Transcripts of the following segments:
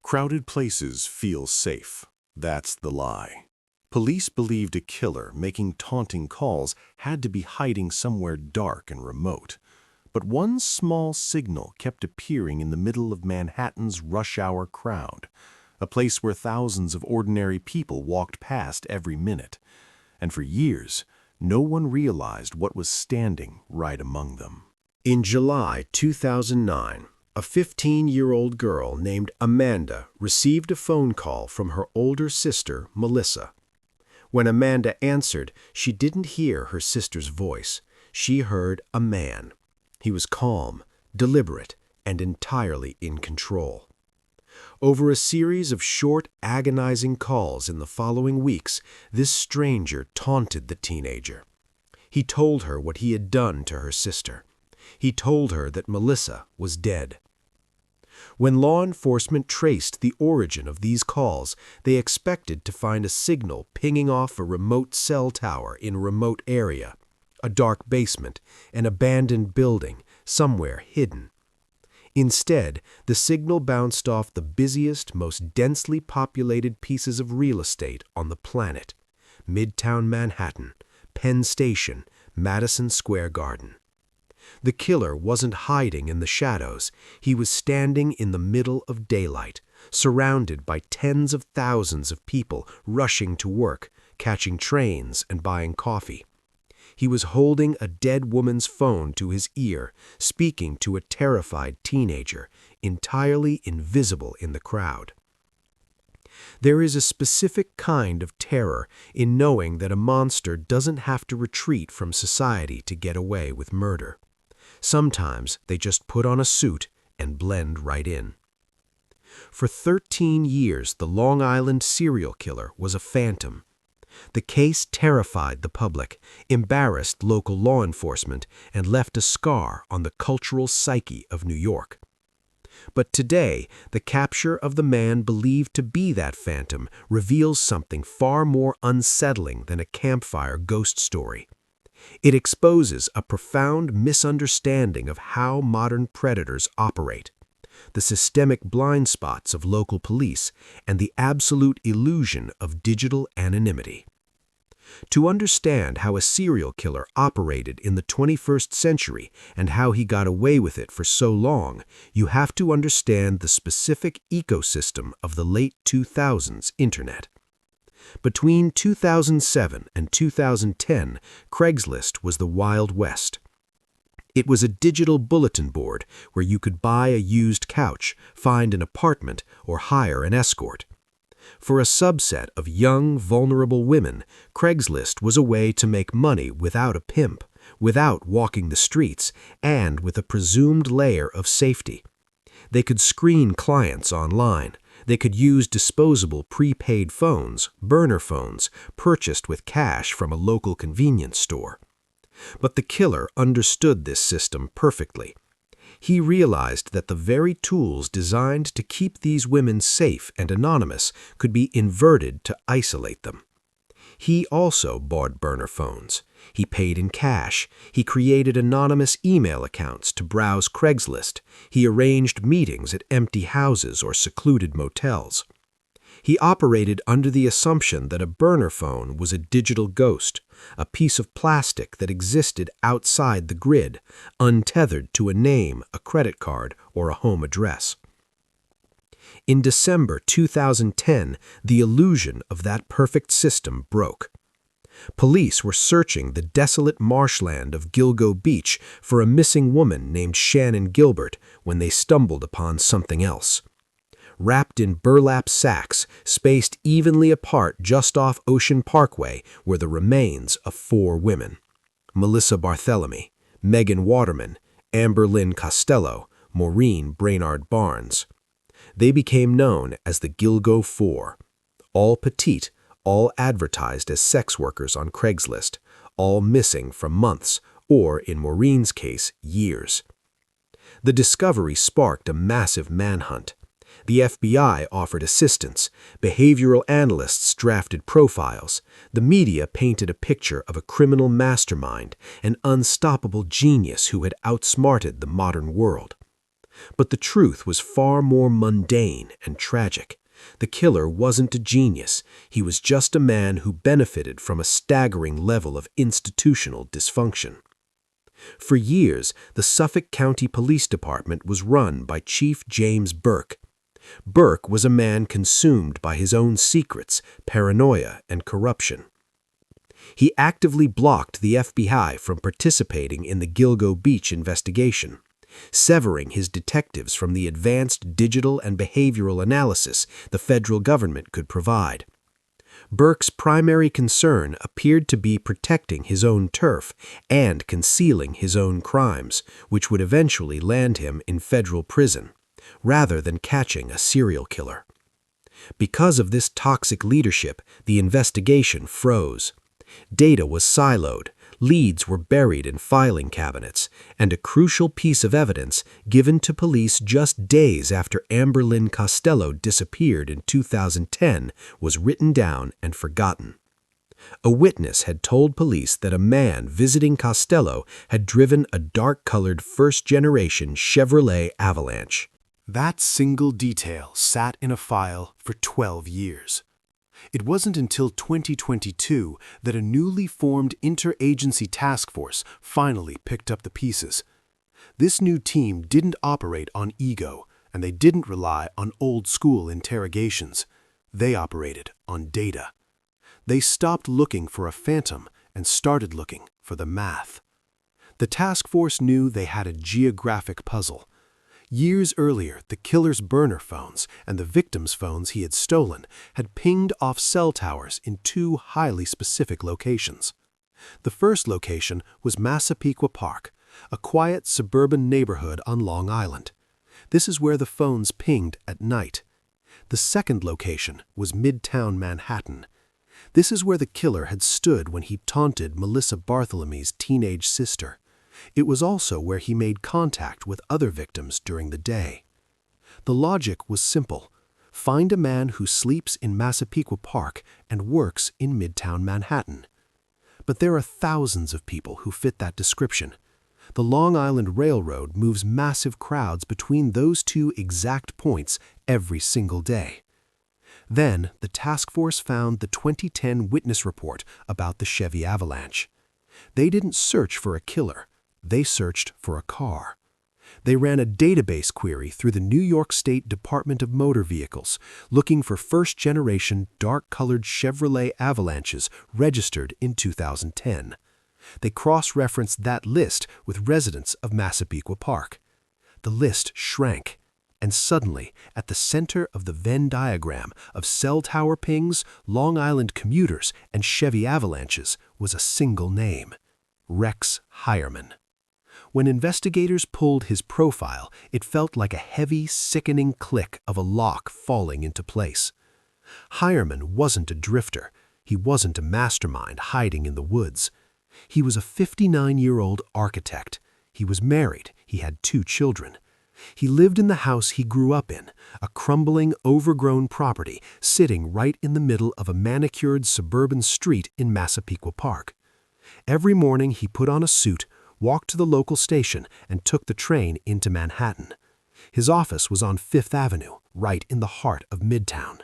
Crowded places feel safe. That's the lie. Police believed a killer making taunting calls had to be hiding somewhere dark and remote. But one small signal kept appearing in the middle of Manhattan's rush-hour crowd, a place where thousands of ordinary people walked past every minute. And for years, no one realized what was standing right among them. In July 2009, a 15-year-old girl named Amanda received a phone call from her older sister, Melissa. When Amanda answered, she didn't hear her sister's voice. She heard a man. He was calm, deliberate, and entirely in control. Over a series of short, agonizing calls in the following weeks, this stranger taunted the teenager. He told her what he had done to her sister. He told her that Melissa was dead. When law enforcement traced the origin of these calls, they expected to find a signal pinging off a remote cell tower in a remote area, a dark basement, an abandoned building, somewhere hidden. Instead, the signal bounced off the busiest, most densely populated pieces of real estate on the planet: Midtown Manhattan, Penn Station, Madison Square Garden. The killer wasn't hiding in the shadows. He was standing in the middle of daylight, surrounded by tens of thousands of people rushing to work, catching trains, and buying coffee. He was holding a dead woman's phone to his ear, speaking to a terrified teenager, entirely invisible in the crowd. There is a specific kind of terror in knowing that a monster doesn't have to retreat from society to get away with murder. Sometimes they just put on a suit and blend right in. For 13 years, the Long Island serial killer was a phantom. The case terrified the public, embarrassed local law enforcement, and left a scar on the cultural psyche of New York. But today, the capture of the man believed to be that phantom reveals something far more unsettling than a campfire ghost story. It exposes a profound misunderstanding of how modern predators operate, the systemic blind spots of local police, and the absolute illusion of digital anonymity. To understand how a serial killer operated in the 21st century and how he got away with it for so long, you have to understand the specific ecosystem of the late 2000s internet. Between 2007 and 2010, Craigslist was the Wild West. It was a digital bulletin board where you could buy a used couch, find an apartment, or hire an escort. For a subset of young, vulnerable women, Craigslist was a way to make money without a pimp, without walking the streets, and with a presumed layer of safety. They could screen clients online. They could use disposable prepaid phones, burner phones, purchased with cash from a local convenience store. But the killer understood this system perfectly. He realized that the very tools designed to keep these women safe and anonymous could be inverted to isolate them. He also bought burner phones. He paid in cash. He created anonymous email accounts to browse Craigslist. He arranged meetings at empty houses or secluded motels. He operated under the assumption that a burner phone was a digital ghost, a piece of plastic that existed outside the grid, untethered to a name, a credit card, or a home address. In December 2010, the illusion of that perfect system broke. Police were searching the desolate marshland of Gilgo Beach for a missing woman named Shannon Gilbert when they stumbled upon something else. Wrapped in burlap sacks, spaced evenly apart just off Ocean Parkway, were the remains of 4 women: Melissa Barthelemy, Megan Waterman, Amber Lynn Costello, Maureen Brainard Barnes. They became known as the Gilgo Four, all petite, all advertised as sex workers on Craigslist, all missing for months, or in Maureen's case, years. The discovery sparked a massive manhunt. The FBI offered assistance. Behavioral analysts drafted profiles. The media painted a picture of a criminal mastermind, an unstoppable genius who had outsmarted the modern world. But the truth was far more mundane and tragic. The killer wasn't a genius. He was just a man who benefited from a staggering level of institutional dysfunction. For years, the Suffolk County Police Department was run by Chief James Burke. Burke was a man consumed by his own secrets, paranoia, and corruption. He actively blocked the FBI from participating in the Gilgo Beach investigation, severing his detectives from the advanced digital and behavioral analysis the federal government could provide. Burke's primary concern appeared to be protecting his own turf and concealing his own crimes, which would eventually land him in federal prison, rather than catching a serial killer. Because of this toxic leadership, the investigation froze. Data was siloed, leads were buried in filing cabinets, and a crucial piece of evidence given to police just days after Amber Lynn Costello disappeared in 2010 was written down and forgotten. A witness had told police that a man visiting Costello had driven a dark-colored first-generation Chevrolet Avalanche. That single detail sat in a file for 12 years. It wasn't until 2022 that a newly formed interagency task force finally picked up the pieces. This new team didn't operate on ego, and they didn't rely on old-school interrogations. They operated on data. They stopped looking for a phantom and started looking for the math. The task force knew they had a geographic puzzle. Years earlier, the killer's burner phones and the victim's phones he had stolen had pinged off cell towers in two highly specific locations. The first location was Massapequa Park, a quiet suburban neighborhood on Long Island. This is where the phones pinged at night. The second location was Midtown Manhattan. This is where the killer had stood when he taunted Melissa Barthelomew's teenage sister. It was also where he made contact with other victims during the day. The logic was simple. Find a man who sleeps in Massapequa Park and works in Midtown Manhattan. But there are thousands of people who fit that description. The Long Island Railroad moves massive crowds between those two exact points every single day. Then, the task force found the 2010 witness report about the Chevy Avalanche. They didn't search for a killer. They searched for a car. They ran a database query through the New York State Department of Motor Vehicles, looking for first-generation dark-colored Chevrolet Avalanches registered in 2010. They cross-referenced that list with residents of Massapequa Park. The list shrank, and suddenly, at the center of the Venn diagram of cell tower pings, Long Island commuters, and Chevy Avalanches was a single name: Rex Heuermann. When investigators pulled his profile, it felt like a heavy, sickening click of a lock falling into place. Heuermann wasn't a drifter. He wasn't a mastermind hiding in the woods. He was a 59-year-old architect. He was married. He had 2 children. He lived in the house he grew up in, a crumbling, overgrown property sitting right in the middle of a manicured suburban street in Massapequa Park. Every morning he put on a suit, walked to the local station, and took the train into Manhattan. His office was on Fifth Avenue, right in the heart of Midtown.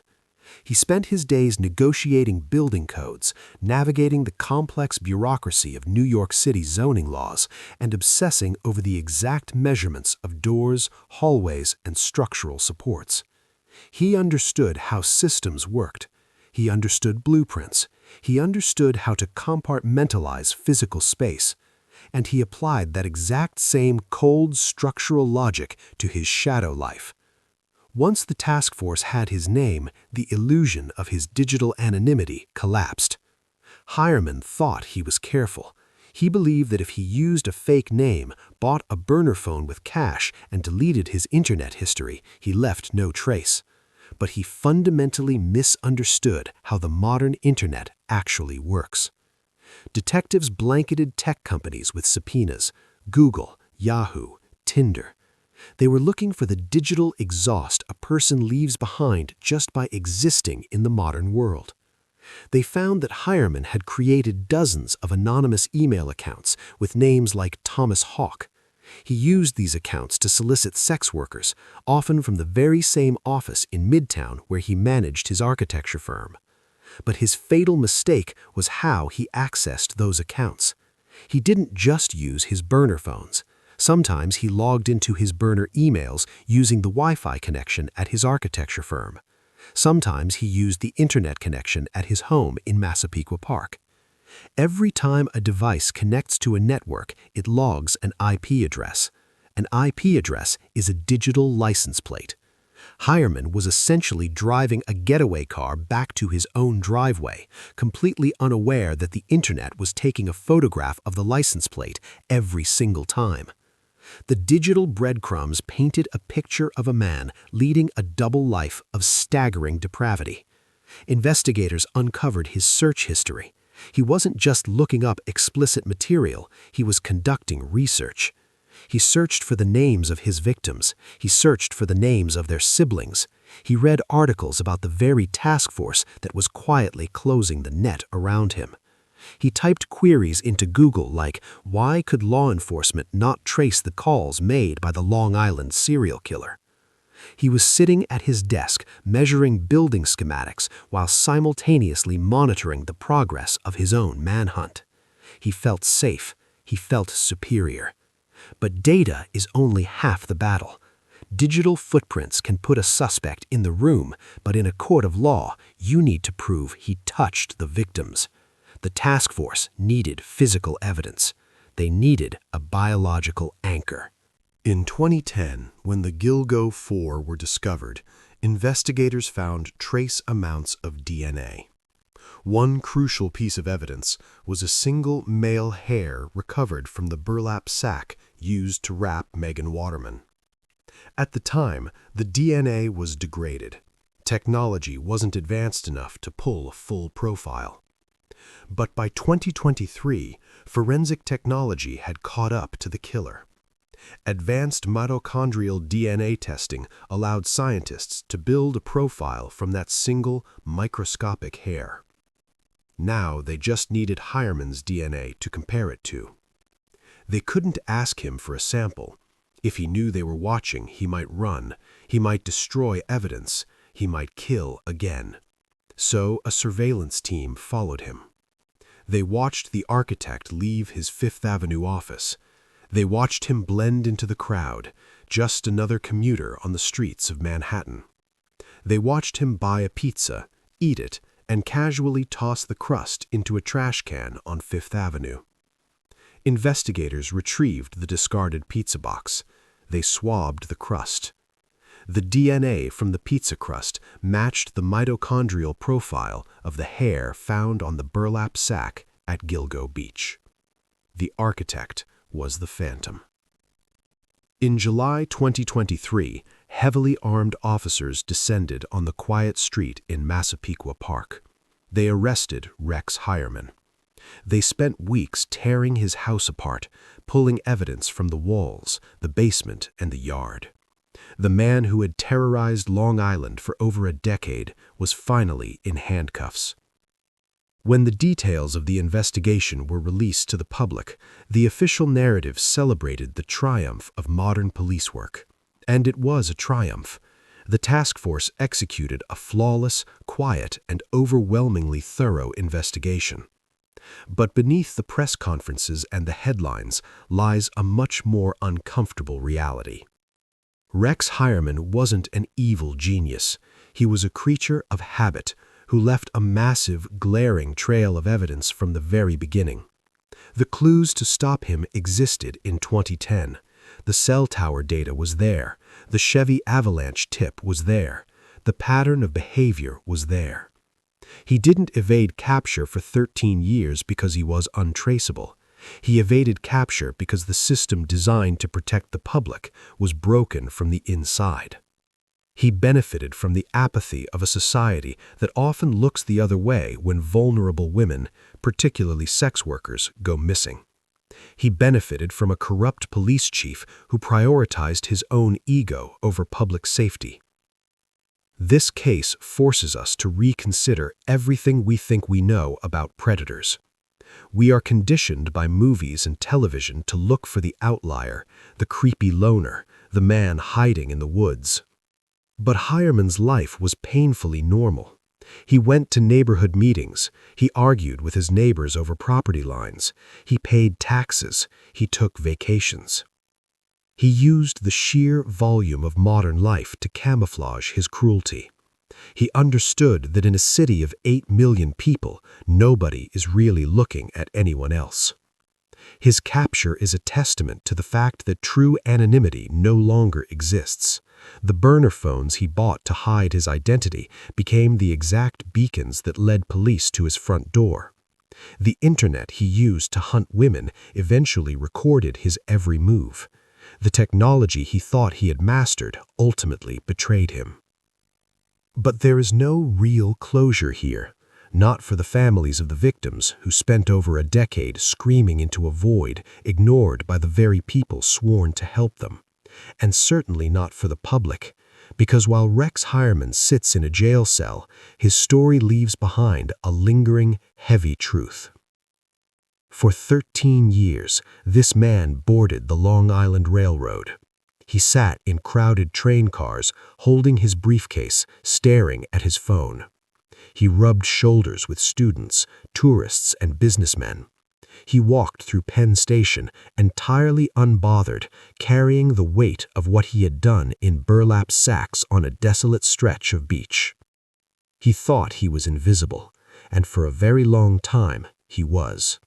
He spent his days negotiating building codes, navigating the complex bureaucracy of New York City zoning laws, and obsessing over the exact measurements of doors, hallways, and structural supports. He understood how systems worked. He understood blueprints. He understood how to compartmentalize physical space. And he applied that exact same cold structural logic to his shadow life. Once the task force had his name, the illusion of his digital anonymity collapsed. Heuermann thought he was careful. He believed that if he used a fake name, bought a burner phone with cash, and deleted his internet history, he left no trace. But he fundamentally misunderstood how the modern internet actually works. Detectives blanketed tech companies with subpoenas: Google, Yahoo, Tinder. They were looking for the digital exhaust a person leaves behind just by existing in the modern world. They found that Heuermann had created dozens of anonymous email accounts with names like Thomas Hawk. He used these accounts to solicit sex workers, often from the very same office in Midtown where he managed his architecture firm. But his fatal mistake was how he accessed those accounts. He didn't just use his burner phones. Sometimes he logged into his burner emails using the Wi-Fi connection at his architecture firm. Sometimes he used the internet connection at his home in Massapequa Park. Every time a device connects to a network, it logs an IP address. An IP address is a digital license plate. Hireman was essentially driving a getaway car back to his own driveway, completely unaware that the internet was taking a photograph of the license plate every single time. The digital breadcrumbs painted a picture of a man leading a double life of staggering depravity. Investigators uncovered his search history. He wasn't just looking up explicit material, he was conducting research. He searched for the names of his victims. He searched for the names of their siblings. He read articles about the very task force that was quietly closing the net around him. He typed queries into Google like, "Why could law enforcement not trace the calls made by the Long Island serial killer?" He was sitting at his desk measuring building schematics while simultaneously monitoring the progress of his own manhunt. He felt safe. He felt superior. But data is only half the battle. Digital footprints can put a suspect in the room, but in a court of law, you need to prove he touched the victims. The task force needed physical evidence. They needed a biological anchor. In 2010, when the Gilgo 4 were discovered, investigators found trace amounts of DNA. One crucial piece of evidence was a single male hair recovered from the burlap sack used to wrap Megan Waterman. At the time, the DNA was degraded. Technology wasn't advanced enough to pull a full profile. But by 2023, forensic technology had caught up to the killer. Advanced mitochondrial DNA testing allowed scientists to build a profile from that single microscopic hair. Now they just needed Hireman's DNA to compare it to. They couldn't ask him for a sample. If he knew they were watching, he might run, he might destroy evidence, he might kill again. So a surveillance team followed him. They watched the architect leave his Fifth Avenue office. They watched him blend into the crowd, just another commuter on the streets of Manhattan. They watched him buy a pizza, eat it, and casually toss the crust into a trash can on Fifth Avenue. Investigators retrieved the discarded pizza box. They swabbed the crust. The DNA from the pizza crust matched the mitochondrial profile of the hair found on the burlap sack at Gilgo Beach. The architect was the phantom. In July 2023, heavily armed officers descended on the quiet street in Massapequa Park. They arrested Rex Hireman. They spent weeks tearing his house apart, pulling evidence from the walls, the basement, and the yard. The man who had terrorized Long Island for over a decade was finally in handcuffs. When the details of the investigation were released to the public, the official narrative celebrated the triumph of modern police work. And it was a triumph. The task force executed a flawless, quiet, and overwhelmingly thorough investigation. But beneath the press conferences and the headlines lies a much more uncomfortable reality. Rex Hireman wasn't an evil genius. He was a creature of habit who left a massive, glaring trail of evidence from the very beginning. The clues to stop him existed in 2010. The cell tower data was there. The Chevy Avalanche tip was there. The pattern of behavior was there. He didn't evade capture for 13 years because he was untraceable. He evaded capture because the system designed to protect the public was broken from the inside. He benefited from the apathy of a society that often looks the other way when vulnerable women, particularly sex workers, go missing. He benefited from a corrupt police chief who prioritized his own ego over public safety. This case forces us to reconsider everything we think we know about predators. We are conditioned by movies and television to look for the outlier, the creepy loner, the man hiding in the woods. But Hireman's life was painfully normal. He went to neighborhood meetings, he argued with his neighbors over property lines, he paid taxes, he took vacations. He used the sheer volume of modern life to camouflage his cruelty. He understood that in a city of 8 million people, nobody is really looking at anyone else. His capture is a testament to the fact that true anonymity no longer exists. The burner phones he bought to hide his identity became the exact beacons that led police to his front door. The internet he used to hunt women eventually recorded his every move. The technology he thought he had mastered ultimately betrayed him. But there is no real closure here, not for the families of the victims who spent over a decade screaming into a void ignored by the very people sworn to help them, and certainly not for the public, because while Rex Hireman sits in a jail cell, his story leaves behind a lingering, heavy truth. For 13 years, this man boarded the Long Island Railroad. He sat in crowded train cars, holding his briefcase, staring at his phone. He rubbed shoulders with students, tourists, and businessmen. He walked through Penn Station, entirely unbothered, carrying the weight of what he had done in burlap sacks on a desolate stretch of beach. He thought he was invisible, and for a very long time he was.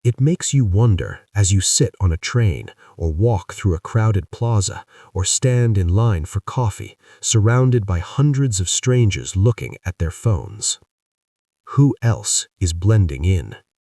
It makes you wonder as you sit on a train or walk through a crowded plaza or stand in line for coffee, surrounded by hundreds of strangers looking at their phones. Who else is blending in?